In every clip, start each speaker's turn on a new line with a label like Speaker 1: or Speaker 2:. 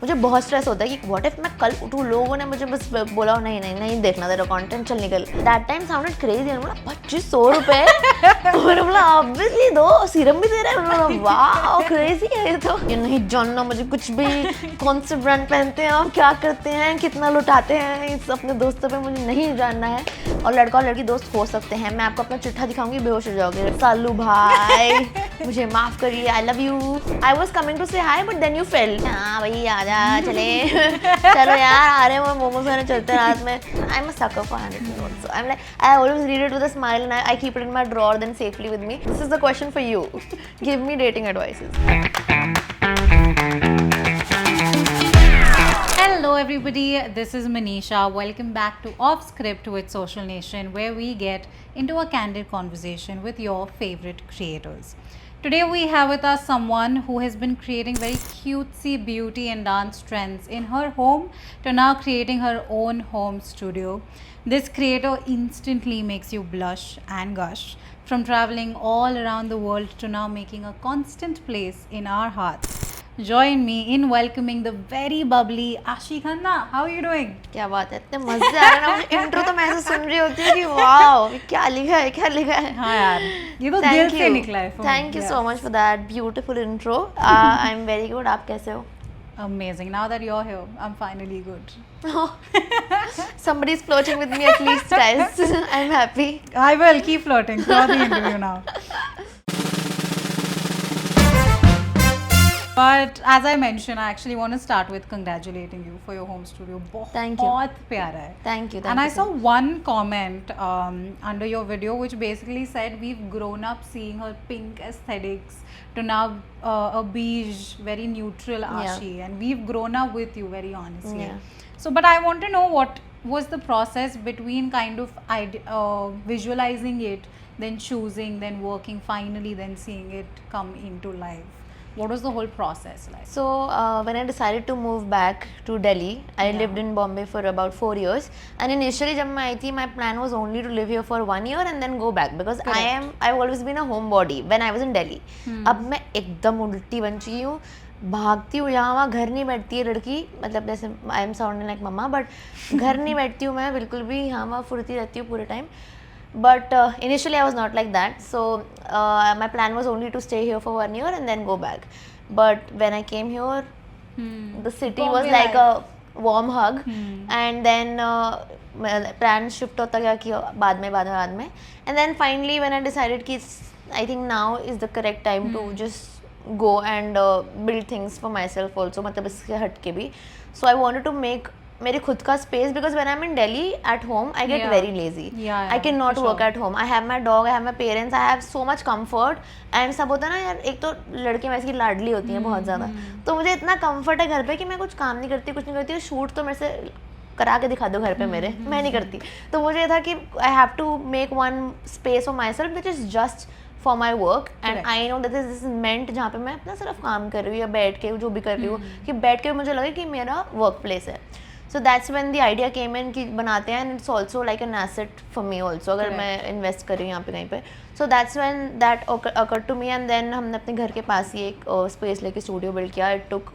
Speaker 1: मुझे बहुत स्ट्रेस होता है कि व्हाट इफ मैं कल उठूँ, लोगों ने मुझे बस बोला नहीं नहीं नहीं देखना तेरा कंटेंट, चल निकल। That time sounded crazy. बोला 2500 रुपए मैंने बोला ऑब्वियसली दो, सीरम भी दे रहे हैं। बोला वाह क्रेजी है ये तो। ये नहीं जानना मुझे कुछ भी, कौन से ब्रांड पहनते हैं आप, क्या करते हैं, कितना लुटाते हैं, इस अपने दोस्तों पे मुझे नहीं जानना है। और लड़का और लड़की दोस्त हो सकते हैं, मैं आपको अपना चिट्ठा दिखाऊंगी, बेहोश हो जाओगे। सालू भाई मुझे माफ करिए, I love you. I was coming to say hi but then you fell. हाँ भाई आजा चले चलो यार आ रहे हैं, मोमोज खाने चलते हैं रात में। I am a sucker for handwritten notes. So I'm like, I always read it with a smile and I keep it in my drawer then safely with me. This is the question for you. Give me dating advices.
Speaker 2: Hello everybody, this is Manisha. Welcome back to Off Script with Social Nation, where we get into a candid conversation with your favorite creators. Today we have with us someone who has been creating very cutesy beauty and dance trends in her home to now creating her own home studio. This creator instantly makes you blush and gush, from traveling all around the world to now making a constant place in our hearts. Join me in welcoming the very bubbly Ashi Khanna. How are you doing?
Speaker 1: क्या बात है, इतने मजे आ रहे हैं ना मुझे। Intro तो मैं ऐसे सुन रही होती है कि वाओ क्या लिखा है, क्या लिखा है।
Speaker 2: हाँ यार, ये तो दिल से निकला है।
Speaker 1: Thank you so much for that beautiful intro. I am very good, आप कैसे हो?
Speaker 2: Amazing. Now that you're here, I'm finally good.
Speaker 1: Somebody's flirting with me at least, guys. I'm happy.
Speaker 2: I will keep flirting throughout the interview now. But as I mentioned, I actually want to start with congratulating you for your home studio.
Speaker 1: Thank you.
Speaker 2: बहुत प्यारा है.
Speaker 1: Thank you.
Speaker 2: And I saw one comment under your video which basically said we've grown up seeing her pink aesthetics to now a beige, very neutral Ashi, and we've grown up with you very honestly.
Speaker 1: Yeah.
Speaker 2: So, but I want to know what was the process between kind of visualizing it, then choosing, then working, finally then seeing it come into life. What was the whole process like?
Speaker 1: So when I decided to move back to Delhi, I lived in Bombay for about 4 years. And initially जब मैं आई थी, my plan was only to live here for 1 year and then go back because I've always been a homebody when I was in Delhi. अब मैं एकदम उल्टी बन चुकी हूँ, भागती हूँ यहाँ वहाँ, घर नहीं बैठती है लड़की, मतलब जैसे I am sounding like mumma, but घर नहीं बैठती हूँ मैं बिल्कुल भी, यहाँ वहाँ फुर्ती रहती हूँ पूरे time. But initially I was not like that, so my plan was only to stay here for 1 year and then go back. But when I came here, the city
Speaker 2: Bombay
Speaker 1: was like
Speaker 2: life.
Speaker 1: a warm hug. And then plan shift होता गया कि बाद में. And then finally when I decided कि I think now is the correct time to just go and build things for myself also, मतलब इससे हट के भी. So I wanted to make मेरे खुद का space because when I'm in Delhi at home I get very lazy. I cannot work at home. I have my dog, I have my parents, I have so much comfort. And सब होता है ना यार, एक तो लड़की वैसे की लाडली होती है बहुत ज़्यादा, तो मुझे इतना comfort है घर पे कि मैं कुछ काम नहीं करती, कुछ नहीं करती. शूट तो मेरे से करा के दिखा दो घर पे मेरे, मैं नहीं करती. तो मुझे ये था कि I have to make one space for myself which is just for my work and I know that this is meant जहाँ पे मैं अपना सिर्फ काम कर रही हूँ या बैठ के जो भी कर रही हूँ, कि बैठ के मुझे लगे कि मेरा वर्क प्लेस है. So that's when the idea came in कि बनाते हैं, and it's also like an asset for me also अगर मैं invest कर रही हूँ यहाँ पे कहीं पे. So that's when that occurred to me and then हमने अपने घर के पास ही एक space लेके studio build किया. It took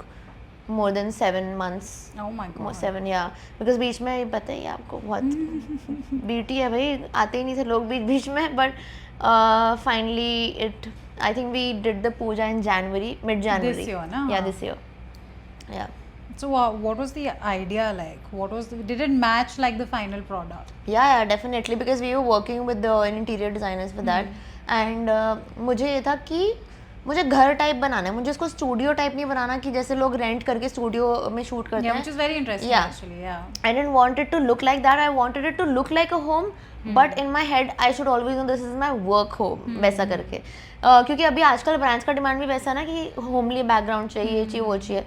Speaker 1: more than 7 months.
Speaker 2: Oh my God.
Speaker 1: 7 yeah, because बीच में पता ही है आपको बहुत beauty है भाई, आते ही नहीं थे लोग बीच में. But finally I think we did the puja in January, mid-January.
Speaker 2: This year, no?
Speaker 1: Yeah, this year. Yeah.
Speaker 2: So what was the idea like? Did it match like the final product?
Speaker 1: Yeah, definitely because we were working with the interior designers for that. And मुझे ये था कि मुझे घर type बनाना है, मुझे इसको studio type नहीं बनाना कि जैसे लोग रेंट करके स्टूडियो में शूट करते हैं.
Speaker 2: Which is very interesting actually. Yeah.
Speaker 1: I didn't want it to look like that. I wanted it to look like a home, but in my head I should always know this is my work home. वैसा करके क्योंकि अभी आजकल brands का demand भी वैसा ना कि होमली बैकग्राउंड चाहिए, ये चाहिए वो चाहिए.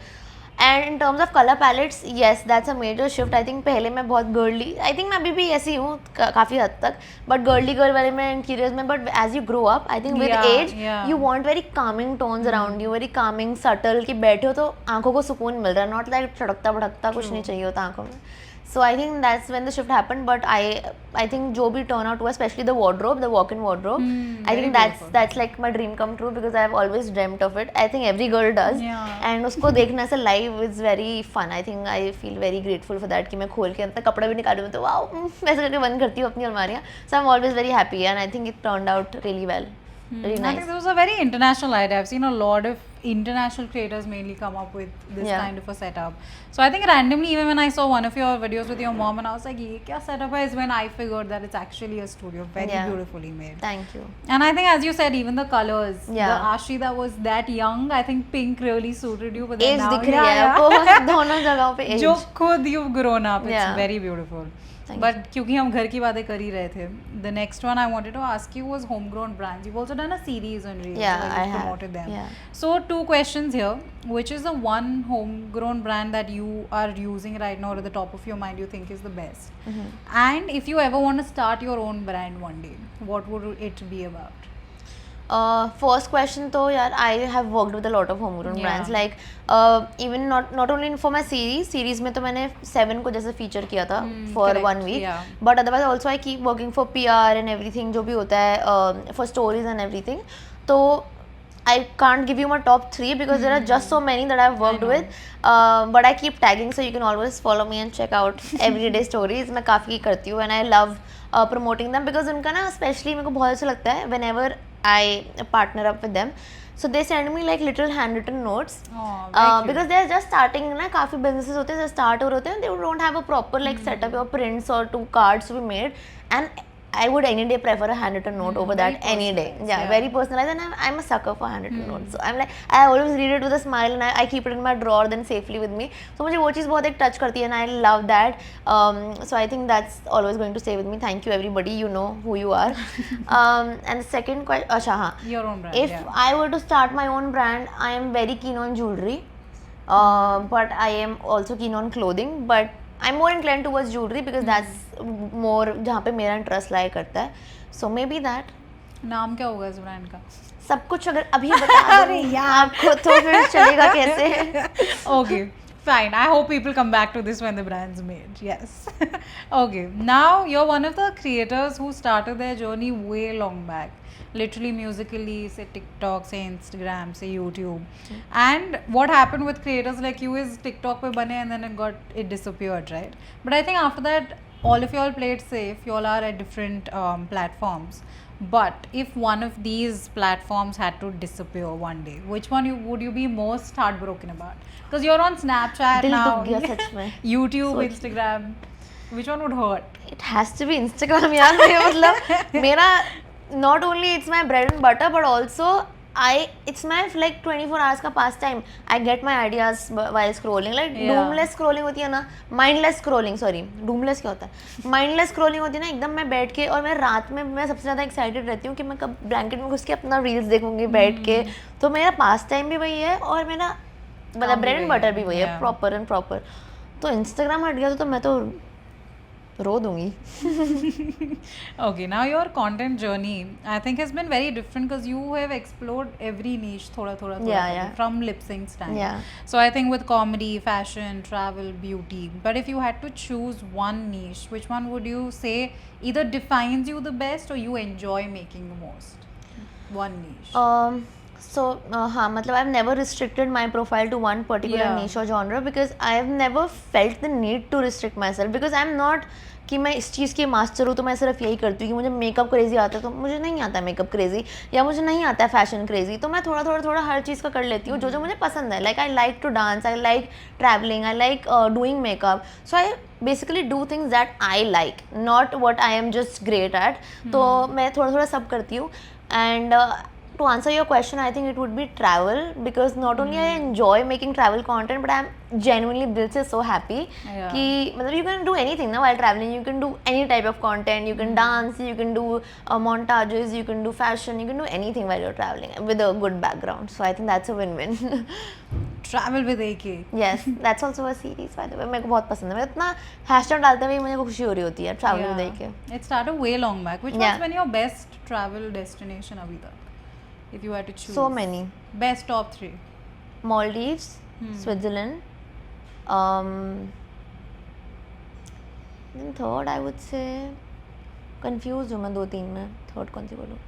Speaker 1: And in terms of colour palettes, yes that's a major shift. I think पहले मैं बहुत गर्ली, आई थिंक मैं अभी भी ऐसी हूँ काफ़ी हद तक, बट गर्ली गर्ल वाले में इंटीरियर्स में. But as you grow up I think with age you want very calming tones around you, very calming subtle, कि बैठे हो तो आंखों को सुकून मिल रहा है, नॉट लाइक छड़कता भड़कता कुछ नहीं चाहिए होता आंखों में. So I think that's when the shift happened. But I think जो भी turn out हुआ, especially the wardrobe, the walk-in wardrobe, I
Speaker 2: very
Speaker 1: think that's like my dream come true because I've always dreamt of it. I think every girl does.
Speaker 2: Yeah.
Speaker 1: And उसको देखना से live is very fun. I think I feel very grateful for that कि मैं खोल के अंदर कपड़ा भी निकालूँ तो वाओ वैसे करके बंद करती हूँ अपनी अलमारियाँ. So I'm always very happy and I think it turned out really well. Really
Speaker 2: I
Speaker 1: nice.
Speaker 2: think this was a very international idea. I've seen a lot of international creators mainly come up with this
Speaker 1: Yeah.
Speaker 2: kind of a setup. So I think randomly, even when I saw one of your videos with your mom, and I was like, "ये क्या setup है?" is when I figured that it's actually a studio, very
Speaker 1: Yeah.
Speaker 2: beautifully made.
Speaker 1: Thank you.
Speaker 2: And I think, as you said, even the colors.
Speaker 1: Yeah.
Speaker 2: The Ashi that was that young, I think pink really suited you. But then
Speaker 1: Age
Speaker 2: now,
Speaker 1: दिख रही है आपको दोनों जगहों पे age.
Speaker 2: जो खुद you've grown up, it's
Speaker 1: Yeah.
Speaker 2: very beautiful.
Speaker 1: Thank
Speaker 2: But क्योंकि हम घर की बातें कर ही रहे थे, the next one I wanted to ask you was homegrown brands. You've also done a series on Reels
Speaker 1: Yeah,
Speaker 2: where
Speaker 1: I
Speaker 2: you've
Speaker 1: have.
Speaker 2: promoted them.
Speaker 1: Yeah.
Speaker 2: So 2 questions here. Which is the one homegrown brand that you are using right now or at the top of your mind you think is the best? And if you ever want to start your own brand one day, what would it be about?
Speaker 1: First question तो यार I have worked with a lot of homegrown
Speaker 2: Yeah.
Speaker 1: brands like even not only for my series में तो मैंने 7 को जैसे feature किया था for
Speaker 2: correct,
Speaker 1: 1 week
Speaker 2: yeah.
Speaker 1: but otherwise also I keep working for PR and everything जो भी होता है for stories and everything तो I can't give you my top 3 because there are just so many that I've worked with but I keep tagging so you can always follow me and check out everyday stories मैं काफ़ी करती हूँ and I love promoting them because उनका ना especially मेरे को बहुत अच्छा लगता है whenever I partner up with them so they send me like little handwritten notes
Speaker 2: Oh, very cute.
Speaker 1: because they are just starting ना काफ़ी businesses होते हैं जो start हो रहे होते हैं they don't have a proper like setup or prints or 2 cards to be made and I would any day prefer a handwritten note over
Speaker 2: very
Speaker 1: that any day.
Speaker 2: personalized,
Speaker 1: Yeah,
Speaker 2: yeah.
Speaker 1: very personalized, and I'm a sucker for handwritten notes. So I'm like, I always read it with a smile, and I keep it in my drawer then safely with me. So मुझे वो चीज़ बहुत एक touch करती है, and I love that. So I think that's always going to stay with me. Thank you everybody. You know who you are. And the second question, अच्छा हाँ.
Speaker 2: Your own brand.
Speaker 1: If
Speaker 2: yeah.
Speaker 1: I were to start my own brand, I am very keen on jewelry, but I am also keen on clothing. But I'm more inclined towards jewelry because that's more जहाँ पे मेरा interest lie करता है. So maybe that.
Speaker 2: नाम क्या होगा इस brand का?
Speaker 1: सब कुछ अगर अभी बता दूँ आपको तो फिर चलेगा कैसे?
Speaker 2: Okay, fine. I hope people come back to this when the brand's made. Yes. Okay. Now you're one of the creators who started their journey way long back. Literally musically, say TikTok, say Instagram, say YouTube. And what happened with creators like you is TikTok pe bane and then it disappeared, right? But I think after that, all of y'all played safe. Y'all are at different platforms. But if one of these platforms had to disappear one day, which one would you be most heartbroken about? Because you're on Snapchat
Speaker 1: दिल
Speaker 2: now,
Speaker 1: दुख गया सच में.
Speaker 2: YouTube,
Speaker 1: सोच-
Speaker 2: Instagram. Which one would hurt?
Speaker 1: It has to be Instagram यार मेरा मतलब मेरा not only it's my bread and butter but also it's my like 24 hours का past time. I get my ideas while scrolling like
Speaker 2: Yeah.
Speaker 1: doomless scrolling होती है ना mindless scrolling sorry doomless क्या होता है mindless scrolling होती है ना एकदम मैं बैठ के और मैं रात में मैं सबसे ज़्यादा excited रहती हूँ कि मैं कब blanket में घुस के अपना reels देखूंगी बैठ के तो मेरा past time भी वही है और मेरा मतलब
Speaker 2: काम भी
Speaker 1: bread and
Speaker 2: वही
Speaker 1: butter
Speaker 2: है,
Speaker 1: भी वही है
Speaker 2: yeah.
Speaker 1: proper and proper तो Instagram हट गया तो मैं तो रो दूंगी.
Speaker 2: Okay, now your content journey I think has been very different because you have explored every niche thoda thoda
Speaker 1: Yeah, yeah.
Speaker 2: from lip sync time.
Speaker 1: Yeah.
Speaker 2: So I think with comedy, fashion, travel, beauty. But if you had to choose one niche, which one would you say either defines you the best or you enjoy making the most? One niche.
Speaker 1: So हाँ मतलब I've never restricted my profile to one particular
Speaker 2: Yeah.
Speaker 1: niche or genre because I've never felt the need to restrict myself because I'm not कि मैं इस चीज़ की master हूँ तो मैं सिर्फ यही करती हूँ कि मुझे मेकअप क्रेजी आता है तो मुझे नहीं आता है मेकअप क्रेजी या मुझे नहीं आता है फैशन क्रेजी तो मैं थोड़ा हर चीज़ का कर लेती हूँ जो मुझे पसंद है like I like to dance I like travelling I like doing makeup so I basically do things that I like not what I am just great at तो मैं थोड़ा सब करती हूँ and to answer your question, I think it would be travel because not only I enjoy making travel content, but I'm genuinely दिल से so happy
Speaker 2: Yeah.
Speaker 1: कि मतलब you can do anything ना while traveling. You can do any type of content. You can dance. You can do montages. You can do fashion. You can do anything while you're traveling with a good background. So I think that's a win-win.
Speaker 2: Travel with AK.
Speaker 1: Yes, that's also a series by the way. मेरे को बहुत पसंद है. मैं इतना hashtag डालते हुए मुझे खुशी हो रही होती है travel with AK.
Speaker 2: It started way long back. Which
Speaker 1: Yeah.
Speaker 2: one's been your best travel destination अभी तक? If you had to choose.
Speaker 1: So many.
Speaker 2: Best top 3.
Speaker 1: Maldives, Switzerland, third I would say confuse हूँ मैं 2-3 में, third कौन सी बोलूँ.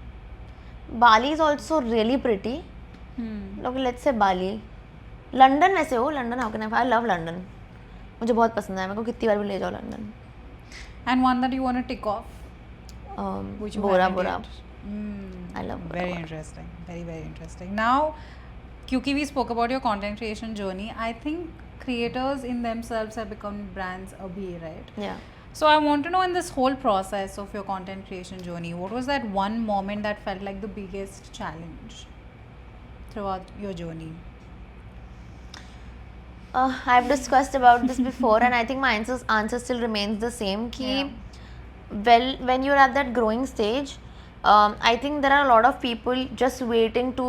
Speaker 1: Bali is also really pretty. Let's say Bali. London वैसे हो, London how can I love London. मुझे बहुत पसंद है, मेरे को कितनी बार भी ले जाओ London.
Speaker 2: And one that you want to tick off? Which you
Speaker 1: Bora
Speaker 2: haven't
Speaker 1: Bora.
Speaker 2: yet?
Speaker 1: I love Bora
Speaker 2: Very
Speaker 1: Bora.
Speaker 2: interesting. Very, very interesting. Now, क्योंकि we spoke about your content creation journey, I think creators in themselves have become brands abhi, right?
Speaker 1: Yeah.
Speaker 2: So I want to know, in this whole process of your content creation journey, what was that one moment that felt like the biggest challenge throughout your journey?
Speaker 1: I've discussed about this before, and I think my answer still remains the same. Ki,
Speaker 2: Yeah.
Speaker 1: well, when you're at that growing stage, I think there are a lot of people just waiting to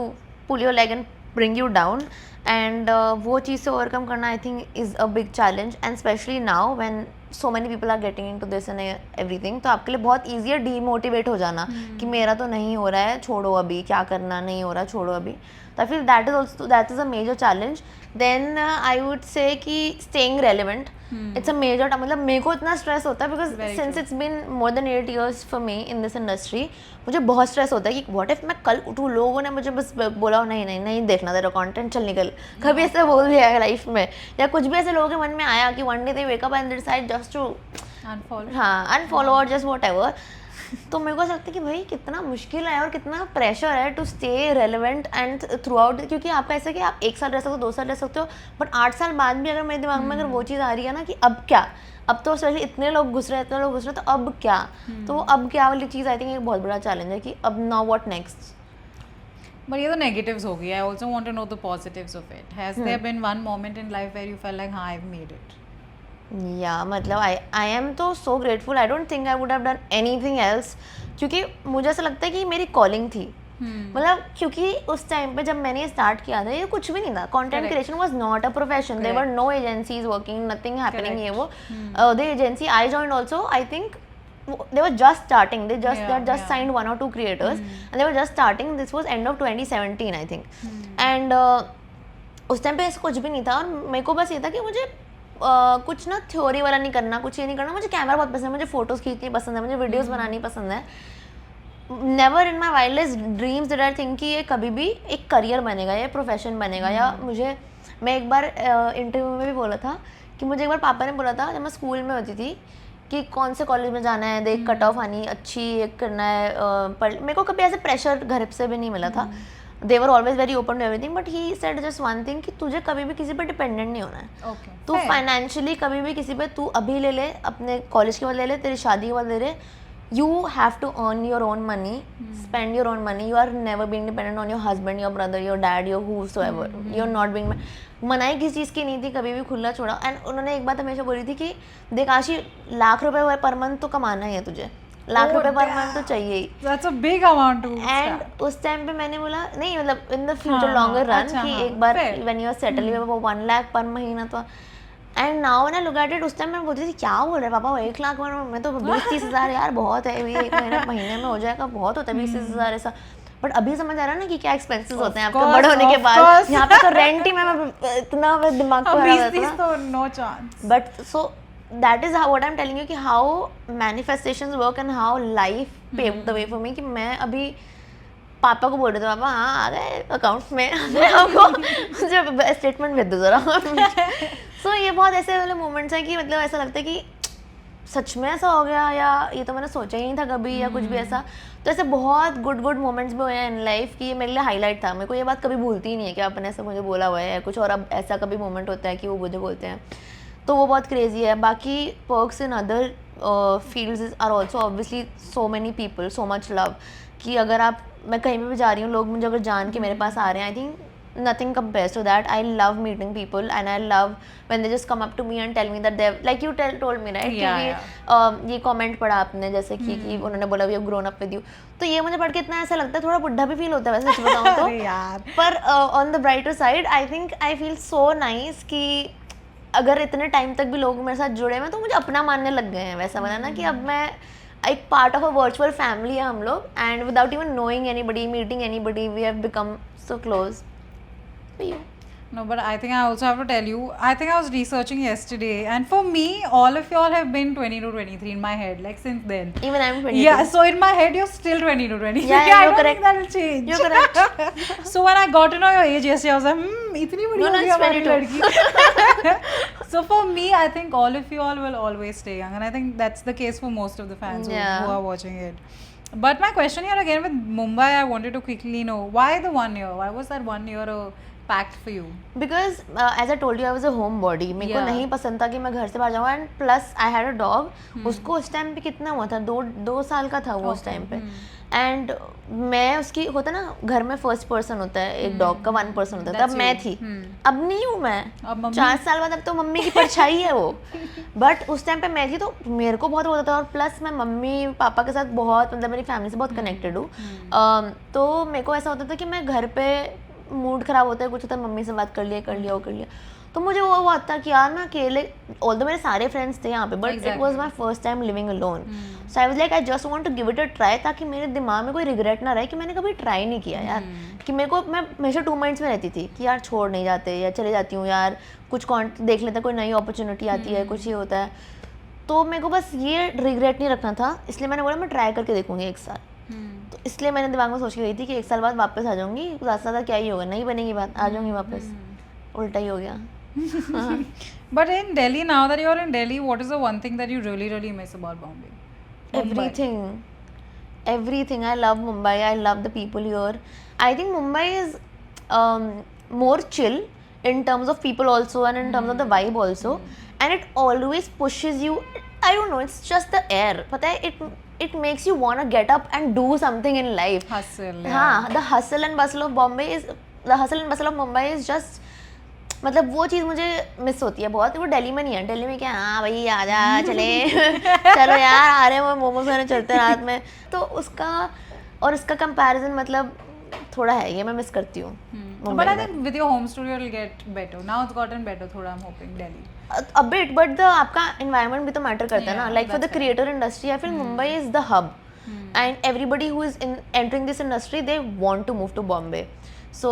Speaker 1: pull your leg and bring you down, and वो चीज़ से overcome करना I think is a big challenge, and especially now when so many people are getting into this and everything, तो आपके लिए बहुत easy है demotivate हो जाना कि मेरा तो नहीं हो रहा है, छोड़ो अभी, क्या करना नहीं हो रहा, छोड़ो अभी. तो I feel that is a major challenge. Then I would say कि staying relevant. It's a major, मतलब मेरे को इतना stress होता है because
Speaker 2: Very
Speaker 1: since
Speaker 2: true.
Speaker 1: it's been more than 8 years for me in this industry, मुझे बहुत stress होता है कि what if मैं कल उठूँ, लोगों ने मुझे बस बोला नहीं नहीं नहीं देखना तेरा content, चल निकल. कभी ऐसे बोल दिया है लाइफ में, या कुछ भी ऐसे लोगों के मन में आया कि one day they wake up and they decide just to
Speaker 2: Unfollow.
Speaker 1: हाँ unfollow or just whatever. तो मेरे को ऐसा लगता है कि भाई कितना मुश्किल है और कितना प्रेशर है to stay relevant and throughout, क्योंकि आपका ऐसा कि आप 1 साल रह सकते हो, 2 साल रह सकते हो, बट 8 साल बाद भी अगर मेरे दिमाग में अगर वो चीज़ आ रही है ना कि अब क्या, अब तो स्पेशली इतने लोग घुस रहे तो अब क्या, तो वो अब क्या वाली चीज़ आई थिंक एक बहुत बड़ा चैलेंज है कि अब नाउ व्हाट नेक्स्ट.
Speaker 2: But ये तो negatives हो गई. I also want to know the positives of it. Has there been one moment in life where you felt like, हाँ, I've made it?
Speaker 1: या मतलब आई एम तो so grateful. I don't think I would have done anything else, क्योंकि मुझे ऐसा लगता है कि मेरी कॉलिंग थी. मतलब क्योंकि उस टाइम पे जब मैंने स्टार्ट किया था ये कुछ भी नहीं था. Content creation was not a profession. There were no agencies working, nothing happening. ये वो the agency I joined also, I think they were just starting. They just signed 1 or 2 creators and they were just starting. This was end of 2017 I think. And उस time पे ऐसा कुछ भी नहीं था, और मेरे को बस ये था कि मुझे कुछ ना थ्योरी वाला नहीं करना, कुछ ये नहीं करना. मुझे कैमरा बहुत पसंद है, मुझे फोटोज़ खींचनी पसंद है, मुझे वीडियोज़ बनानी पसंद है. Never in my wildest dreams did I think कि ये कभी भी एक करियर बनेगा या प्रोफेशन बनेगा. या मुझे, मैं एक बार इंटरव्यू में भी बोला था कि मुझे एक बार पापा ने बोला था जब मैं स्कूल में होती थी कि कौन से कॉलेज में जाना है, देख कट ऑफ आनी अच्छी एक करना है. पर मेरे को कभी ऐसे प्रेशर घर से भी नहीं मिला था. They were always very open to everything, but he said just one thing कि तुझे कभी भी किसी पे डिपेंडेंट नहीं होना है.
Speaker 2: Okay.
Speaker 1: तू फाइनेंशियली कभी भी किसी पे, तू अभी ले ले, अपने कॉलेज के बाद ले ले, तेरी शादी के बाद ले ले. You have to earn your own money, spend your own money. You are never being dependent on your husband, your brother, your dad, your whosoever. You are not being. मनाई किसी चीज़ की नहीं थी, कभी भी खुला छोड़ा. एंड उन्होंने एक बात हमेशा बोली थी कि देख आशी, लाख रुपए पर मंथ तो कमाना ही है तुझे, लाख रुपए पर मंथ तो चाहिए ही.
Speaker 2: That's a big amount to
Speaker 1: and
Speaker 2: start.
Speaker 1: उस टाइम पे मैंने बोला नहीं, मतलब इन द फ्यूचर
Speaker 2: हाँ,
Speaker 1: लॉन्गर रन
Speaker 2: अच्छा,
Speaker 1: कि
Speaker 2: हाँ,
Speaker 1: एक बार
Speaker 2: fair.
Speaker 1: When you are settle वो 1 लाख पर महीना तो. And now when I look at it, उस टाइम मैं बोलती थी क्या बोल रहे पापा 1 लाख मैं तो 20-30 हज़ार यार बहुत है, ये 1 महीने में हो जाएगा, बहुत होता है 20-30 हज़ार ऐसा. बट अभी समझ आ रहा है ना कि क्या एक्सपेंसेस होते हैं आपके
Speaker 2: course,
Speaker 1: बड़े होने के
Speaker 2: of
Speaker 1: बाद.
Speaker 2: course.
Speaker 1: यहाँ पे तो रेंट ही मैं इतना दिमाग पे भरा रहता
Speaker 2: These
Speaker 1: था.
Speaker 2: तो no chance.
Speaker 1: But so that is how what I'm telling you कि how manifestations work and how life paved the way for me. कि मैं अभी पापा को बोल रहे थे, पापा हाँ आ गए अकाउंट में, आपको मुझे स्टेटमेंट भेज दो ज़रा. सो ये बहुत ऐसे वाले मोमेंट्स हैं कि मतलब ऐसा लगता है कि सच में ऐसा हो गया, या ये तो मैंने सोचा ही नहीं था कभी, या कुछ भी ऐसा. तो ऐसे बहुत गुड मोमेंट्स भी हुए हैं इन लाइफ कि ये मेरे लिए हाईलाइट था. मेरे को ये बात कभी भूलती ही नहीं है कि आपने ऐसा मुझे बोला हुआ है या कुछ, और अब ऐसा कभी मोमेंट होता है कि वो मुझे बोलते हैं, तो वो बहुत क्रेजी है. बाकी perks in other fields are also obviously so many people, so much love, कि अगर आप, मैं कहीं पे भी जा रही हूँ, लोग मुझे अगर जान के मेरे पास आ रहे हैं, I think nothing compares to that. I love meeting people and I love when they just come up to me and tell me that they like you told me right कि ये comment पढ़ा आपने जैसे कि उन्होंने बोला we have grown up with you. तो ये मुझे पढ़ के इतना ऐसा लगता है, थोड़ा बुढ़ा भी फील होता है वैसे सच बताऊँ तो.
Speaker 2: यार.
Speaker 1: पर on the brighter side I think I feel so nice कि अगर इतने टाइम तक भी लोग मेरे साथ जुड़े हैं तो मुझे अपना मानने लग गए हैं. वैसा बना ना कि अब मैं एक part of a virtual family है हम लोग, and without even knowing anybody, meeting anybody, we have become so close.
Speaker 2: No, but I think I also have to tell you, I think I was researching yesterday, and for me, all of y'all have been 20 to 23 in my head, like since then.
Speaker 1: Even I'm 22.
Speaker 2: Yeah, so in my head, you're still 20 to 23.
Speaker 1: Yeah,
Speaker 2: I
Speaker 1: you're
Speaker 2: don't
Speaker 1: correct.
Speaker 2: think that'll change.
Speaker 1: You're correct.
Speaker 2: So when I got to know your age yesterday, I was like, इतनी बड़ी
Speaker 1: No,
Speaker 2: हो
Speaker 1: no,
Speaker 2: गई
Speaker 1: it's
Speaker 2: हमारी
Speaker 1: 22.
Speaker 2: लड़की. So for me, I think all of you all will always stay young, and I think that's the case for most of the fans
Speaker 1: Yeah.
Speaker 2: who are watching it. But my question here again with Mumbai, I wanted to quickly know, why the 1 year? Why was that 1 year a pact for you?
Speaker 1: Because as I told you, I was a homebody. मेरे को
Speaker 2: Yeah.
Speaker 1: नहीं पसंद था कि मैं घर से बाहर जाऊँ, and plus I had a dog. उसको उस टाइम पे कितना हुआ था, 2 साल का था वो उस टाइम पे. एंड मैं उसकी होता ना, घर में फर्स्ट पर्सन होता है एक डॉग का, 1 पर्सन होता है, तब
Speaker 2: That's
Speaker 1: मैं
Speaker 2: you.
Speaker 1: थी. अब नहीं हूँ
Speaker 2: अब
Speaker 1: मैं,
Speaker 2: मम्मी?
Speaker 1: 4 साल बाद अब तो मम्मी की परछाई है वो. बट उस टाइम पे मैं थी तो मेरे को बहुत होता था, और प्लस मैं मम्मी पापा के साथ बहुत, मतलब मेरी फैमिली से बहुत कनेक्टेड हूँ. तो मेरे को ऐसा होता था कि मैं घर पे मूड खराब होता है, कुछ होता है, मम्मी से बात कर लिया वो कर लिया. तो मुझे वो हुआ था कि यार मैं अकेले, ऑल्दो मेरे सारे फ्रेंड्स थे यहाँ पे, but it was my first time living alone. So I was like I just want to give it a try, ताकि मेरे दिमाग में कोई रिग्रेट ना रहे कि मैंने कभी ट्राई नहीं किया यार. कि मेरे को, मैं हमेशा 2 माइंड्स में रहती थी कि यार छोड़ नहीं जाते, या चले जाती हूँ यार, कुछ देख लेते, कोई नई अपॉर्चुनिटी आती है, कुछ ये होता है. तो मेरे को बस ये रिग्रेट नहीं रखना था, इसलिए मैंने बोला मैं ट्राई करके देखूंगी 1 साल. तो इसलिए मैंने दिमाग में सोच के गई थी कि 1 साल बाद वापस आ जाऊंगी, ज़्यादा क्या ही होगा, नहीं बनेगी बात, आ जाऊंगी वापस. उल्टा ही हो गया.
Speaker 2: But in Delhi, now that you're in Delhi, what is the one thing that you really, really miss about Bombay?
Speaker 1: Everything. I love Mumbai. I love the people here. I think Mumbai is more chill in terms of people also, and in terms of the vibe also. And it always pushes you. I don't know, it's just the air. पता है, it makes you wanna get up and do something in life.
Speaker 2: Hustle.
Speaker 1: हाँ, the hustle and bustle of Mumbai is just, मतलब वो चीज़ मुझे miss होती है बहुत. वो दिल्ली में नहीं है. दिल्ली में क्या, हाँ भाई आ जा, चले चलो यार, आ रहे हैं, वो मोमोज खाने चलते हैं रात में. तो उसका और इसका कंपैरिजन मतलब थोड़ा है, ये मैं मिस करती हूँ.
Speaker 2: But I think with your home studio it'll get better. Now it's gotten better थोड़ा, I'm hoping, Delhi.
Speaker 1: A bit, but the आपका environment भी तो मैटर करता है ना.
Speaker 2: Yeah,
Speaker 1: Like for the
Speaker 2: that's
Speaker 1: creator industry, I feel Mumbai is the hub, and everybody who is entering this industry, they want to move to Bombay. So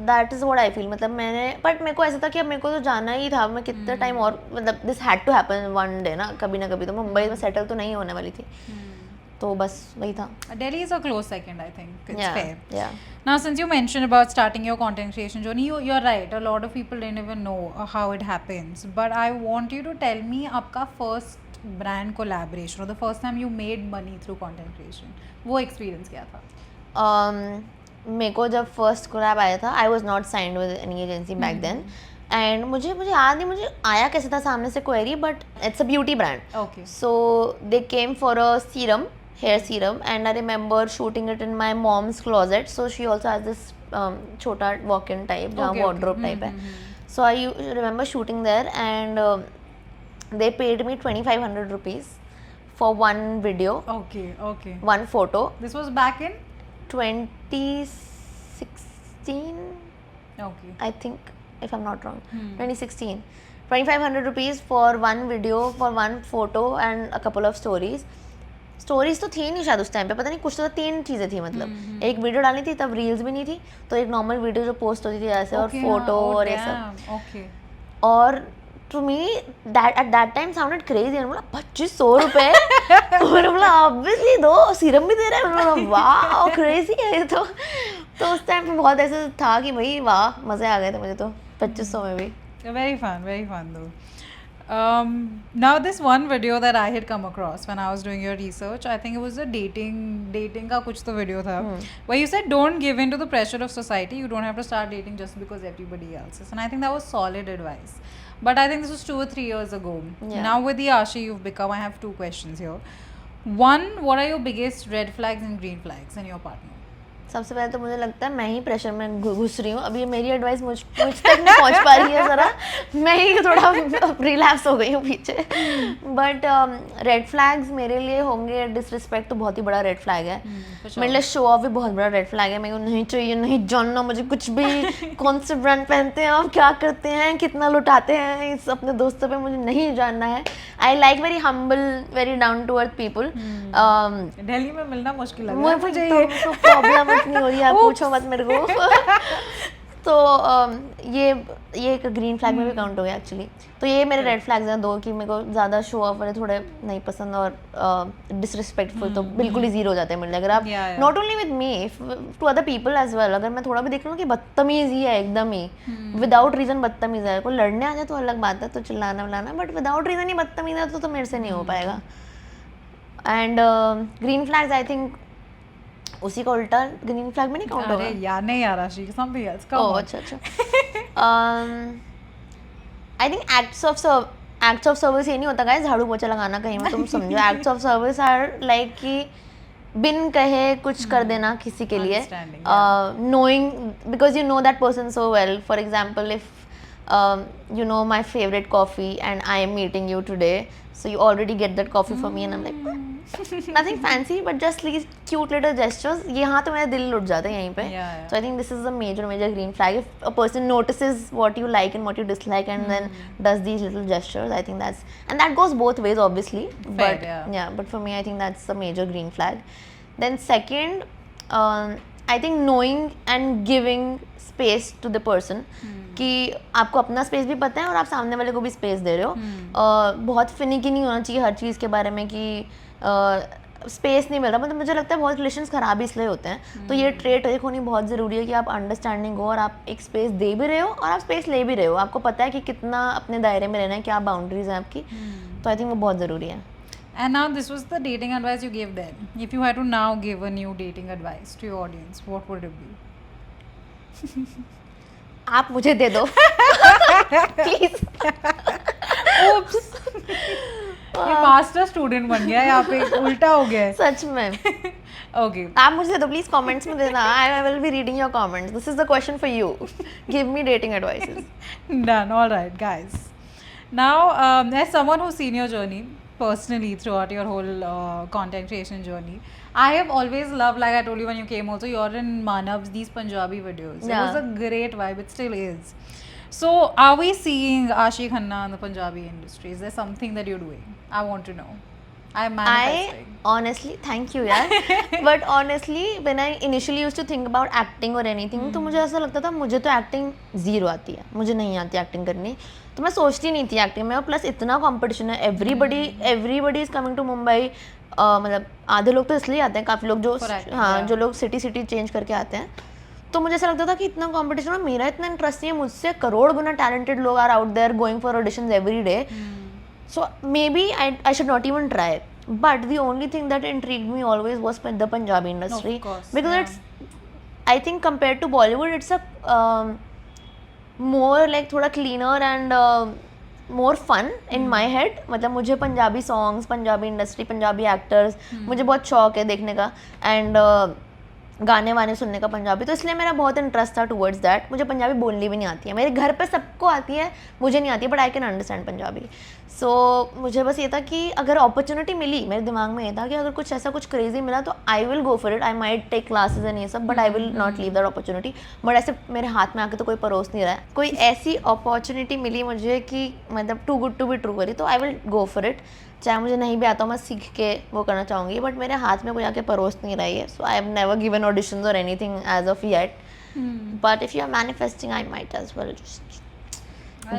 Speaker 1: that is what I feel. मतलब मैंने, but मेरे को ऐसा था कि अब मेरे को तो जाना ही था. मैं कितना टाइम और, मतलब this had to happen one day ना, कभी ना कभी तो मुंबई में सेटल तो नहीं होने वाली थी. तो बस वही था.
Speaker 2: Delhi is a close second, I think. It's fair.
Speaker 1: Yeah.
Speaker 2: Now, since you mentioned about starting your content creation journey, you're right. A lot of people didn't even know how it happens. But I want you to tell me आपका first brand collaboration or the first time you made money through content creation. वो experience क्या था?
Speaker 1: मेरे को जब first collab आया था, I was not signed with any agency back then. And मुझे याद नहीं मुझे आया कैसे था सामने से query, but it's a beauty brand.
Speaker 2: Okay.
Speaker 1: So they came for a serum, hair serum, and I remember shooting it in my mom's closet. So she also has this chota walk-in type, जहाँ wardrobe type है. So I remember shooting there, and they paid me 2,500 rupees for one video,
Speaker 2: Okay.
Speaker 1: one photo.
Speaker 2: This was back in?
Speaker 1: 2016,
Speaker 2: Okay.
Speaker 1: I think, if I'm not wrong. 2016. 2,500 rupees for one video, for one photo and a couple of stories. Stories तो थी नहीं शायद उस time पे, पता नहीं, कुछ तो 3 चीज़ें थी. मतलब एक वीडियो डालनी थी, तब रील्स भी नहीं थी, तो एक नॉर्मल वीडियो जो पोस्ट होती थी ऐसे, और फोटो और ये सब.
Speaker 2: Okay.
Speaker 1: और to me that at that time sounded crazy. मैंने बोला 2,500 रुपए. मैंने बोला ऑब्वियसली दो, सीरम भी दे रहे हैं. मैंने बोला वाह क्रेजी है ये तो. तो उस टाइम पे बहुत ऐसा था कि भाई वाह, मज़े आ गए थे मुझे तो 2,500 में भी.
Speaker 2: Very fun though. Now this one video that I had come across when I was doing your research, I think it was a dating का कुछ तो video था, where you said don't give in to the pressure of society. You don't have to start dating just because everybody else is. And I think that was solid advice. But I think this was 2 or 3 years ago.
Speaker 1: Yeah.
Speaker 2: Now with the Ashi you've become, I have 2 questions here. One, what are your biggest red flags and green flags in your partner?
Speaker 1: सबसे पहले तो मुझे लगता है मैं ही pressure में घुस रही हूँ. अभी ये मेरी एडवाइस मुझ तक नहीं पहुँच पा रही है ज़रा. मैं ही थोड़ा रिलैप्स हो गई हूँ पीछे. बट रेड फ्लैग्स मेरे लिए होंगे, डिसरिस्पेक्ट तो बहुत ही बड़ा रेड फ्लैग है. मेरे लिए शो ऑफ भी बहुत बड़ा रेड फ्लैग है. मेरे को नहीं चाहिए, नहीं जानना मुझे कुछ भी. कौन से ब्रांड पहनते हैं आप, क्या करते हैं, कितना लुटाते हैं, इस अपने दोस्तों पे मुझे नहीं जानना है. I like very humble, very down to earth people.
Speaker 2: Delhi में मिलना मुश्किल लग रहा है मुझे.
Speaker 1: तो प्रॉब्लम नहीं हो रही है, आप पूछो मत मेरे को. तो ये एक ग्रीन फ्लैग में भी काउंट हो गया एक्चुअली. तो ये मेरे रेड फ्लैग्स हैं 2 कि मेरे को ज़्यादा शो ऑफ वाले थोड़े नहीं पसंद और डिसरिस्पेक्टफुल तो बिल्कुल ही जीरो हो जाते हैं मेरे लिए. अगर आप not only with me to other people as well, अगर मैं थोड़ा भी देख लूँ कि बदतमीज़ ही है एकदम ही विदाउट रीज़न बदतमीज़ है, कोई लड़ने आ जाए तो अलग बात है तो चिल्लाना विलाना, बट विदाउट रीज़न ही बदतमीज़ है तो मेरे से नहीं हो पाएगा. And green flags I think उसी का उल्टा ग्रीन फ्लैग में नहीं काउंट होगा.
Speaker 2: अरे यार नहीं यार आशी, समथिंग एल्स. कम
Speaker 1: ओह अच्छा अच्छा. I think acts of service ये नहीं होता गाइस झाड़ू पोछा लगाना कहीं में, तुम समझो. Acts of service are like कि बिन कहे कुछ कर देना किसी के लिए, knowing because you know that person so well. For example, if you know my favorite coffee and I am meeting you today, so you already get that coffee for me and I'm like nothing fancy but just these cute little gestures. यहाँ तो मेरा दिल उठ जाता है यहीं पे. So I think this is a major green flag. If a person notices what you like and what you dislike and then does these little gestures, I think that goes both ways obviously.
Speaker 2: Fair,
Speaker 1: But yeah, but for me I think that's a major green flag. Then second, I think knowing and giving space to the person. कि आपको अपना space भी पता है और आप सामने वाले को भी स्पेस दे रहे हो. बहुत फिनिकी नहीं होना चाहिए हर चीज़ के बारे में कि स्पेस नहीं मिल रहा. मतलब मुझे लगता है बहुत रिलेशंस ख़राब इसलिए होते हैं. तो ये ट्रेट एक होनी बहुत ज़रूरी है कि आप अंडरस्टैंडिंग हो और आप एक स्पेस दे भी रहे हो और आप स्पेस ले भी रहे हो. आपको पता है कि कितना अपने दायरे में रहना है, क्या बाउंड्रीज हैं आपकी. तो आई थिंक वो बहुत ज़रूरी है.
Speaker 2: And now this was the dating advice you gave then. If you had to now give a new dating advice to your audience, what would it be?
Speaker 1: आप मुझे दे दो प्लीज.
Speaker 2: Oops. ये master student बन गया यहाँ पे, उल्टा हो गया है.
Speaker 1: सच में.
Speaker 2: Okay.
Speaker 1: आप मुझे दे दो प्लीज, कमेंट्स में देना. I will be reading your comments. This is the question for you. Give me dating advices.
Speaker 2: Done. All right, guys. Now, as someone who's seen your journey personally throughout your whole content creation journey, I have always loved, like I told you when you came also, you're in Manav's these Punjabi videos.
Speaker 1: Yeah.
Speaker 2: It was a great vibe. It still is. So, are we seeing Ashi Khanna in the Punjabi industry? Is there something that you're doing? I want to know. I am manifesting.
Speaker 1: I honestly, thank you यार. But honestly, when I initially used to think about acting or anything, तो मुझे ऐसा लगता था मुझे तो acting zero आती है, मुझे नहीं आती एक्टिंग करनी. तो मैं सोचती नहीं थी एक्टिंग में. और प्लस इतना कंपटीशन है, everybody is coming to Mumbai. मतलब आधे लोग तो इसलिए आते हैं, काफ़ी लोग जो जो लोग सिटी चेंज करके आते हैं. तो मुझे ऐसा लगता था कि इतना कंपटीशन है, मेरा इतना इंटरेस्ट नहीं है. मुझसे करोड़ गुना टैलेंटेड लोग are out there going for auditions every day. So maybe I should not even try. But the only thing that intrigued me always was the Punjabi industry.
Speaker 2: Of course,
Speaker 1: because
Speaker 2: yeah.
Speaker 1: it's, I think compared to Bollywood, it's a more like थोड़ा cleaner and more fun in my head. मतलब मुझे Punjabi songs, Punjabi industry, Punjabi actors मुझे बहुत शौक है देखने का. And गाने वाने सुनने का पंजाबी, तो इसलिए मेरा बहुत इंटरेस्ट था टुवर्ड्स दैट. मुझे पंजाबी बोलनी भी नहीं आती है. मेरे घर पे सबको आती है, मुझे नहीं आती है, but I can understand Punjabi. So मुझे बस ये था कि अगर अपॉर्चुनिटी मिली, मेरे दिमाग में ये था कि अगर कुछ ऐसा कुछ क्रेजी मिला तो I will go for it. I might take classes and ये सब, but I will not leave that opportunity. But ऐसे मेरे हाथ में आके तो कोई परोस नहीं रहा है. कोई ऐसी अपॉर्चुनिटी मिली मुझे कि मतलब too good to be true करी, तो I will go for it. चाहे मुझे नहीं भी आता, मैं सीख के वो करना चाहूँगी. बट मेरे हाथ में कोई आके परोस नहीं रही है. So I have never given auditions और anything as of yet. But if you are manifesting, I might as well just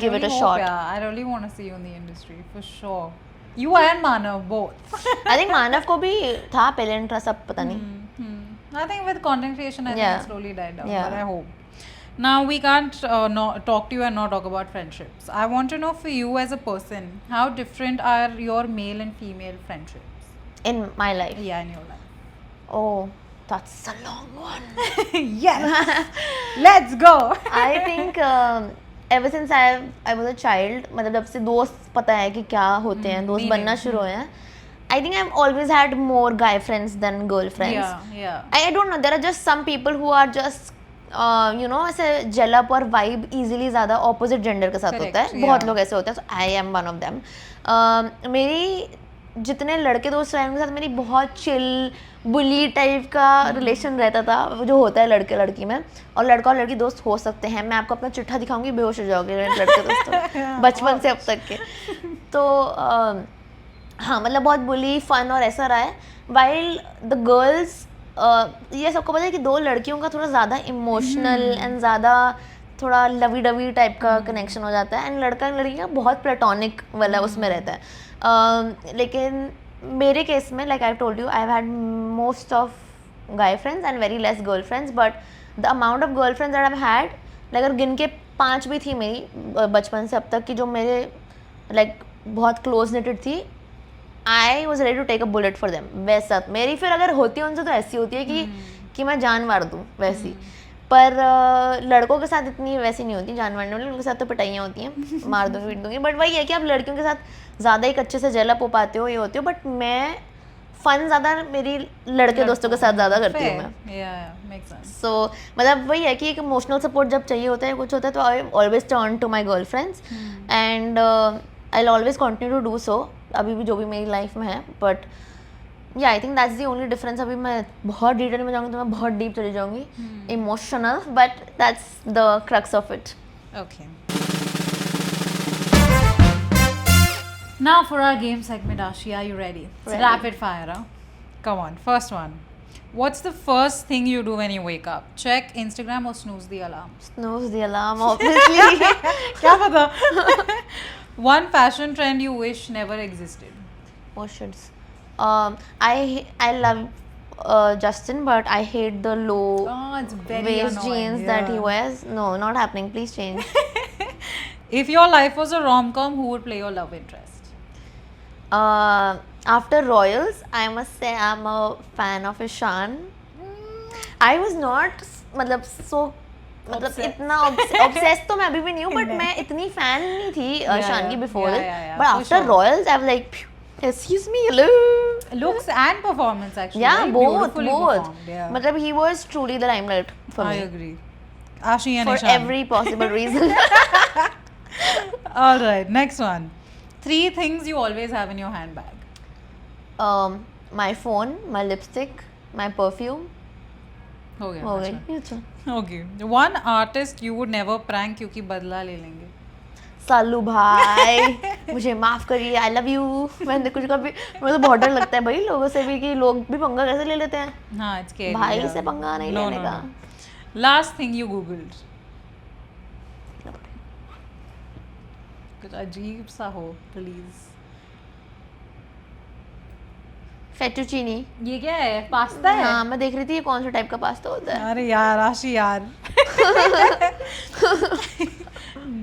Speaker 1: give it a shot.
Speaker 2: Yeah, I really want to see you in the industry for sure. You and Manav both.
Speaker 1: I think मानव को भी था पहले interest, अब पता नहीं.
Speaker 2: I think with content creation, I think it slowly died down.
Speaker 1: Yeah.
Speaker 2: But I hope. Now we can't not talk to you and not talk about friendships. I want to know for you as a person, how different are your male and female friendships?
Speaker 1: In my life.
Speaker 2: Yeah, in your life.
Speaker 1: Oh, that's a long one.
Speaker 2: Yes. Let's go.
Speaker 1: I think ever since I was a child, मतलब जब से दोस्त पता है कि क्या होते हैं, दोस्त बनना शुरू हुए हैं. I think I've always had more guy friends than girl friends.
Speaker 2: Yeah.
Speaker 1: I don't know. There are just some people who are just you know ऐसे gel up और vibe easily ज़्यादा opposite gender के साथ होता है. बहुत लोग ऐसे होते हैं. So I am one of them. मेरी जितने लड़के दोस्त रहे उनके साथ मेरी बहुत चिल बुली टाइप का रिलेशन रहता था, जो होता है लड़के लड़की में. और लड़का और लड़की दोस्त हो सकते हैं. मैं आपको अपना चिट्ठा दिखाऊंगी, बेहोश हो जाओगे लड़के दोस्त बचपन से अब तक के. तो हाँ मतलब बहुत बुली फन और ऐसा रहा है. वाइल द गर्ल्स, ये सबको पता है कि दो लड़कियों का थोड़ा ज़्यादा इमोशनल एंड ज़्यादा थोड़ा लवी डवी टाइप का कनेक्शन हो जाता है, एंड लड़का लड़की का बहुत प्लेटोनिक वाला उसमें रहता है. लेकिन मेरे केस में like I told you, I have had most of guy friends and very less girlfriends, but the amount of girlfriends that I've had, like अगर गिन के 5 भी थी मेरी बचपन से अब तक की जो मेरे like बहुत क्लोज नेटेड थी, I was ready to take a bullet for them. वैसा मेरी फिर अगर होती है उनसे तो ऐसी होती है कि मैं जान मार दूँ वैसी. पर लड़कों के साथ इतनी वैसी नहीं होती जान मारने वाली, उनके साथ तो पिटाइयाँ होती हैं, मार दूँगी पीट दूँगी. बट वही है कि आप लड़कियों के साथ ज़्यादा एक अच्छे से जेलअप हो पाते हो, ये होते हो. बट मैं फन ज़्यादा मेरी लड़के दोस्तों के साथ ज़्यादा करती हूँ मैं. सो मतलब वही है कि एक इमोशनल सपोर्ट जब चाहिए होता है, कुछ होता है, तो I always turn to my girl friends and I always continue to do so, अभी भी जो भी मेरी लाइफ में है. बट या आई think that's the only difference. अभी मैं बहुत डिटेल में जाऊँगी तो मैं बहुत डीप चली जाऊँगी, emotional, but that's the crux of it.
Speaker 2: Okay. Now for our game segment, Ashi, are you ready? It's
Speaker 1: Ready.
Speaker 2: rapid fire, huh? Come on, first one. What's the first thing you do when you wake up? Check Instagram or snooze the alarm?
Speaker 1: Snooze the alarm, obviously.
Speaker 2: क्या पता? One fashion trend you wish never existed.
Speaker 1: What shoulds? I love Justin, but I hate the low
Speaker 2: Oh, it's very
Speaker 1: waist
Speaker 2: annoying.
Speaker 1: jeans that he wears. No, not happening. Please change.
Speaker 2: If your life was a rom-com, who would play your love interest?
Speaker 1: After Royals, I must say I'm a fan of Ishan. I was not मतलब so मतलब
Speaker 2: Obsessed.
Speaker 1: इतना obsessed तो मैं अभी भी नहीं हूँ, but मैं इतनी fan नहीं थी Ishan की before it. But
Speaker 2: for
Speaker 1: after
Speaker 2: sure.
Speaker 1: Royals, I'm like, excuse me, hello.
Speaker 2: Looks and performance actually.
Speaker 1: Yeah,
Speaker 2: very
Speaker 1: both.
Speaker 2: beautifully performed, yeah.
Speaker 1: मतलब he was truly the limelight for
Speaker 2: I
Speaker 1: me
Speaker 2: agree. Ashi and
Speaker 1: for
Speaker 2: Ishan.
Speaker 1: every possible reason.
Speaker 2: All right, next one. 3 things you always have in your handbag.
Speaker 1: My phone, my lipstick, my perfume.
Speaker 2: हो गया.
Speaker 1: हो
Speaker 2: अच्छा.
Speaker 1: गई. अच्छा.
Speaker 2: Okay. One artist you would never prank क्योंकि बदला ले लेंगे.
Speaker 1: सालू भाई मुझे माफ करिए, आई लव यू. मैंने कुछ कभी, मुझे तो बहुत डर लगता है भाई लोगों से भी कि लोग भी पंगा कैसे ले लेते हैं.
Speaker 2: हाँ, it's scary.
Speaker 1: भाई
Speaker 2: yeah.
Speaker 1: से पंगा नहीं
Speaker 2: No,
Speaker 1: लेने
Speaker 2: no,
Speaker 1: का.
Speaker 2: no. Last thing you googled. कुछ अजीब सा हो, please.
Speaker 1: फेटुचीनी.
Speaker 2: ये क्या है? पास्ता है?
Speaker 1: हाँ, मैं देख रही थी ये कौन सा टाइप का पास्ता होता है.
Speaker 2: अरे यार, आशी यार.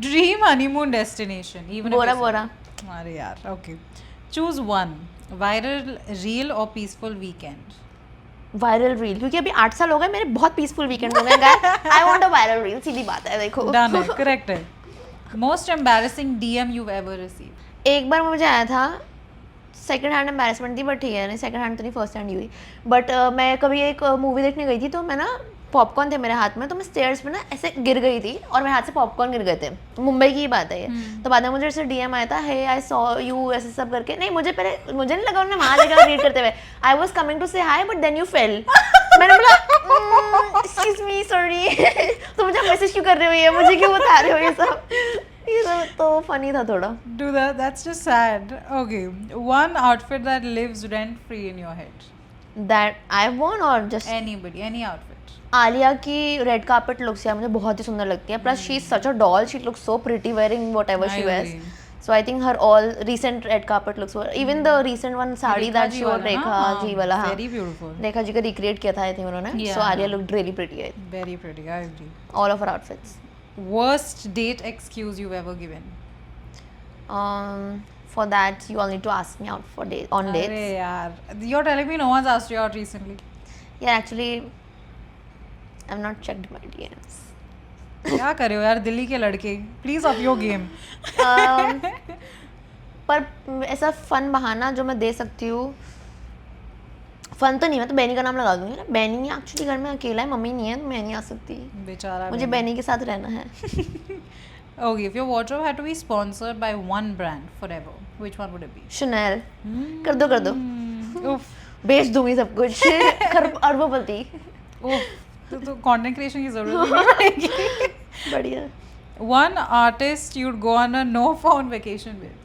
Speaker 2: Dream honeymoon destination. Even
Speaker 1: Bora
Speaker 2: if it's-
Speaker 1: बोरा.
Speaker 2: अरे यार, okay. Choose one. Viral reel or peaceful weekend.
Speaker 1: Viral reel, क्योंकि अभी 8 साल हो गए मेरे, बहुत पीसफुल वीकेंड हो गए. I want a viral reel, सीधी बात है. देखो
Speaker 2: Done है, correct है. Most embarrassing DM you've ever received.
Speaker 1: एक बार मुझे आया था, सेकंड हैंड एम्बैरेसमेंट थी, बट ठीक है, नहीं सेकंड हैंड तो नहीं, फर्स्ट हैंड ही हुई. बट मैं कभी एक मूवी देखने गई थी, तो मैं ना पॉपकॉर्न थे मेरे हाथ में, तो मैं स्टेयर्स पे ना ऐसे गिर गई थी और मेरे हाथ से पॉपकॉर्न गिर गए थे. मुंबई की ही बात है ये. तो बाद में मुझे ऐसे DM आया था, हे आई सॉ यू, ऐसे सब करके. नहीं, मुझे पहले मुझे नहीं लगा उन्होंने वहाँ देखा रीड करते हुए. आई वाज कमिंग टू से हाय बट देन यू फेल. मैंने बोला एक्सक्यूज मी, सॉरी. तो मुझे मैसेज क्यों कर रहे हो, ये मुझे क्यों बता रहे हो ये सब. ये सब तो फनी था थोड़ा.
Speaker 2: Do that. That's just sad. Okay. One outfit that lives rent free in your head.
Speaker 1: That I want और just
Speaker 2: Anybody, any outfit.
Speaker 1: Alia की रेड कार्पेट लुक्स यार मुझे बहुत ही सुंदर लगती है. Plus she is such a doll, she looks so pretty wearing whatever
Speaker 2: I
Speaker 1: she wears.
Speaker 2: agree.
Speaker 1: So I think her all recent red carpet looks were, even the recent one sari that she wore, Rekha ji वाला. हाँ,
Speaker 2: Very beautiful.
Speaker 1: Rekha ji का recreate किया था I think उन्होंने.
Speaker 2: Yeah.
Speaker 1: So Alia looked really pretty.
Speaker 2: Very pretty. I agree.
Speaker 1: All of her outfits.
Speaker 2: Worst date excuse you've ever given.
Speaker 1: For that you all need to ask me out for on dates.
Speaker 2: अरे यार, you're telling me no one's asked you out recently.
Speaker 1: Yeah, actually I've not checked my DMs.
Speaker 2: क्या कर रहे हो यार दिल्ली के लड़के? Please up your game.
Speaker 1: पर ऐसा फन बहाना जो मैं दे सकती हूँ, फन तो नहीं, मैं तो बैनी का नाम लगा दूंगी ना. बैनी एक्चुअली घर में अकेला है, मम्मी नहीं है, तो मैं नहीं आ सकती.
Speaker 2: बेचारा.
Speaker 1: मुझे बैनी के साथ रहना है.
Speaker 2: Okay, if your wardrobe had to be sponsored by one brand forever, which one would it be?
Speaker 1: Chanel. कर दो कर दो.
Speaker 2: Oof.
Speaker 1: बेच दूंगी सब कुछ. अरबोपति.
Speaker 2: Oof. तो content creation की जरूरत नहीं पड़ेगी.
Speaker 1: बढ़िया.
Speaker 2: One artist you'd go on a no phone vacation with.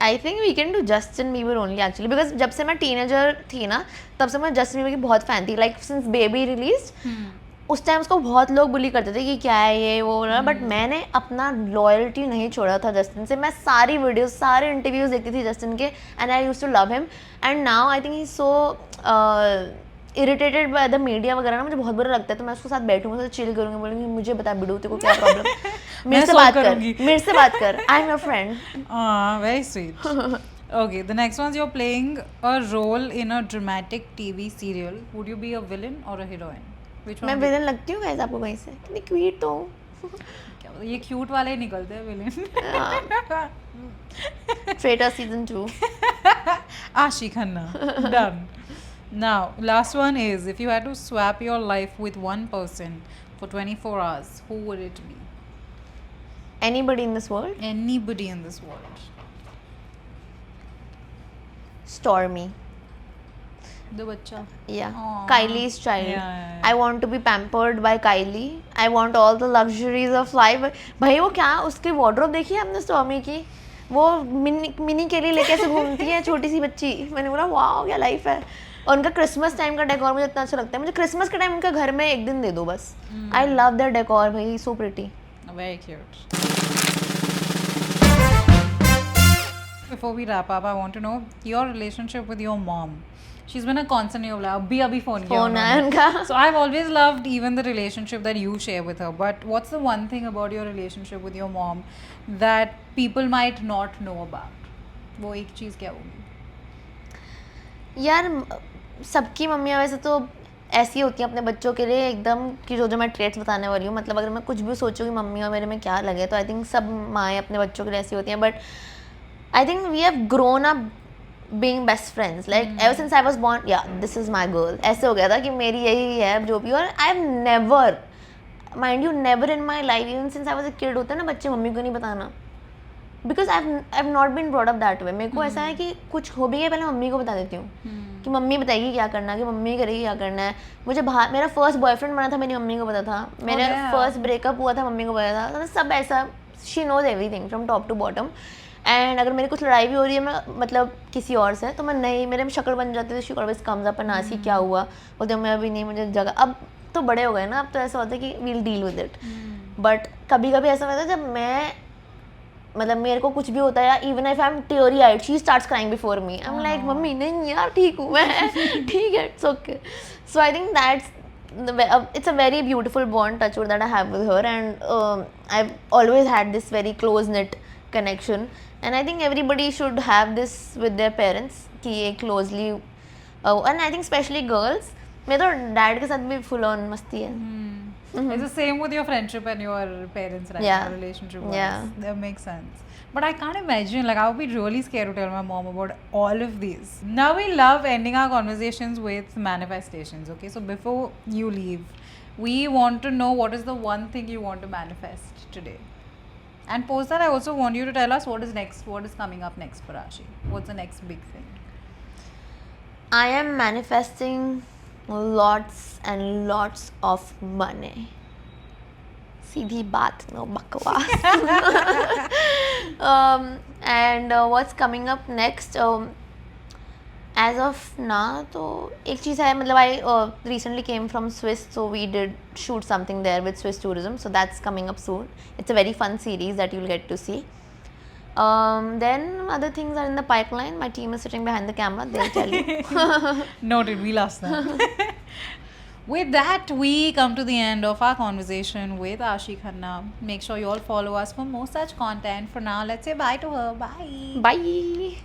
Speaker 1: I think we can do Justin Bieber only actually, because जब से मैं टीनेजर थी ना, तब से मैं जस्टिन बीबर की बहुत फैन थी. Like since Baby released, उस टाइम उसको बहुत लोग बुली करते थे कि क्या है ये वो ना, बट मैंने अपना लॉयल्टी नहीं छोड़ा था जस्टिन से. मैं सारी वीडियोस सारे इंटरव्यूज देखती थी जस्टिन के, and I used to love him. And now I think he is so irritated by the media वगैरह ना, मुझे बहुत बुरा लगता है. तो मैं उसके साथ बैठूंगा, तो चिल करूंगी, बोलूंगी मुझे बता बिडू तेरे को क्या प्रॉब्लम, मेरे से बात कर, मेरे से बात कर, I am your friend.
Speaker 2: Very sweet. Okay, the next one's you're playing a role in a dramatic TV serial. Would you be a villain or a heroine? Which one?
Speaker 1: मैं विलन लगती हूँ गाइस आपको कहीं से? कितनी cute तो हूँ.
Speaker 2: क्या बोलते हैं, ये क्यूट वाले ही निकलते हैं villain.
Speaker 1: Traitor season 2.
Speaker 2: Ashi Khanna. Done. Now, last one is if you had to swap your life with one person for 24 hours, who would it be?
Speaker 1: Anybody in this world?
Speaker 2: Anybody in this world.
Speaker 1: Stormy.
Speaker 2: The bacha.
Speaker 1: Yeah.
Speaker 2: Aw.
Speaker 1: Kylie's child.
Speaker 2: Yeah.
Speaker 1: I want to be pampered by Kylie. I want all the luxuries of life. भाई वो क्या उसकी wardrobe देखी है आपने Stormy की? वो mini के लिए लेके ऐसे घूमती है छोटी सी बच्ची. मैंने बोला वाह क्या लाइफ है. और उनका क्रिसमस टाइम का डेकोर मुझे इतना अच्छा लगता है. मुझे क्रिसमस के टाइम उनका घर में एक दिन दे दो बस. आई लव दैट डेकोर भाई, so pretty.
Speaker 2: Very cute. Before we wrap up, I want to know your relationship with your mom. She's been a constant in your life. अभी phone किया
Speaker 1: फोन है
Speaker 2: उन्होंने.
Speaker 1: उनका.
Speaker 2: So I've always loved even the relationship that you share with her. But what's the one thing about your relationship with your mom that people might not know about? वो एक चीज़ क्या होगी?
Speaker 1: यार सबकी मम्मियाँ वैसे तो ऐसी होती हैं अपने बच्चों के लिए एकदम, कि जो मैं ट्रेट्स बताने वाली हूँ, मतलब अगर मैं कुछ भी सोचूं कि मम्मी और मेरे में क्या लगे, तो आई थिंक सब माएँ अपने बच्चों के लिए ऐसी होती हैं. But I think we have grown up being best friends. Like ever since I was born, या दिस इज़ माई गर्ल, ऐसे हो गया था कि मेरी यही है जो भी. और I have never, mind you, never in my life, even since I was a kid, होता है ना बच्चे मम्मी को नहीं बताना, because I have not been brought up that way. मेरे को ऐसा है कि कुछ हो भी है पहले मम्मी को बता देती हूँ कि मम्मी बताएगी क्या करना है, कि मम्मी करेगी क्या करना है. मुझे बाहर मेरा फर्स्ट बॉयफ्रेंड बना था, मेरी मम्मी को पता था. मेरा फर्स्ट ब्रेकअप हुआ था, मम्मी को पता था. तो सब ऐसा, she knows everything from top to bottom. And अगर मेरी कुछ लड़ाई भी हो रही है, मैं मतलब किसी और से, तो मैं नहीं, मेरे में शक्ल बन जाती है. She always comes up and ask क्या हुआ, बोलते मैं अभी नहीं, मुझे जगह. अब तो बड़े हो गए ना, अब तो ऐसा होता है कि we'll deal with it. But कभी कभी ऐसा होता है जब मैं, मतलब मेरे को कुछ भी होता है, या even if I am teary eyed, she starts crying before me. I am like mummy नहीं यार ठीक हूँ मैं, ठीक है, it's okay. So I think that's it's a very beautiful bond, touchwood, that I have with her. And I've always had this very close knit connection, and I think everybody should have this with their parents, कि ये closely and I think especially girls. मेरे तो dad के साथ भी full on मस्ती है.
Speaker 2: It's the same with your friendship and your parents, right?
Speaker 1: Yeah.
Speaker 2: Your relationship.
Speaker 1: Yeah.
Speaker 2: That makes sense. But I can't imagine, like, I would be really scared to tell my mom about all of these. Now we love ending our conversations with manifestations, okay? So before you leave, we want to know what is the one thing you want to manifest today. And post that, I also want you to tell us what is next, what is coming up next for Ashi. What's the next big thing?
Speaker 1: I am manifesting lots and lots of money. सीधी बात, no बकवास. And what's coming up next? As of now, तो एक चीज़ है, मतलब I recently came from Swiss, so we did shoot something there with Swiss tourism, so that's coming up soon. It's a very fun series that you'll get to see. Then other things are in the pipeline. My team is sitting behind the camera, they'll tell you.
Speaker 2: Noted, we'll ask them. With that, we come to the end of our conversation with Ashi Khanna. Make sure you all follow us for more such content. For now, let's say bye to her. Bye.
Speaker 1: Bye.